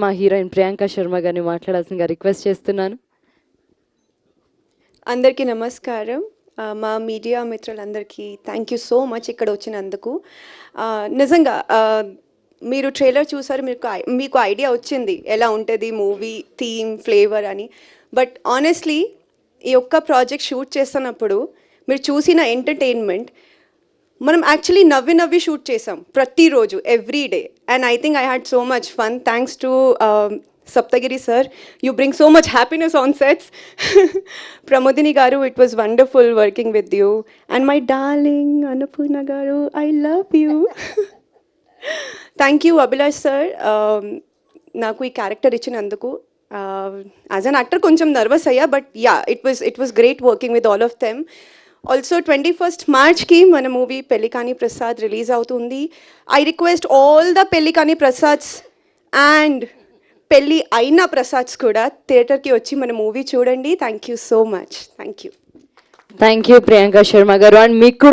మా హీరోయిన్ ప్రియాంక శర్మ గారిని మాట్లాడాల్సిందిగా రిక్వెస్ట్ చేస్తున్నాను. అందరికీ నమస్కారం. మా మీడియా మిత్రులందరికీ థ్యాంక్ యూ సో మచ్ ఇక్కడ వచ్చినందుకు. నిజంగా మీరు ట్రైలర్ చూసారు, మీకు ఐడియా వచ్చింది ఎలా ఉంటుంది మూవీ థీమ్ ఫ్లేవర్ అని. బట్ ఆనెస్ట్లీ ఈ ఒక్క ప్రాజెక్ట్ షూట్ చేస్తున్నప్పుడు మీరు చూసిన ఎంటర్టైన్మెంట్, మనం యాక్చువల్లీ నవ్వి షూట్ చేసాం ప్రతిరోజు every day. And I think I had so much fun thanks to Saptagiri sir. You bring so much happiness on sets. Pramodini garu, it was wonderful working with you. And my darling Annapurna garu, I love you. Thank you Abhilash sir. Naku ee character ichinanduku. As an actor koncham nervous ayya, but yeah, it was great working with all of them. Also 21st March ki mana movie Pellikani Prasad release avutundi. I request all the Pellikani Prasads and పెళ్ళి అయిన ప్రసాద్స్ కూడా థియేటర్కి వచ్చి మన movie చూడండి. Thank you so much. Thank you Priyanka Sharma గారు. And మీకు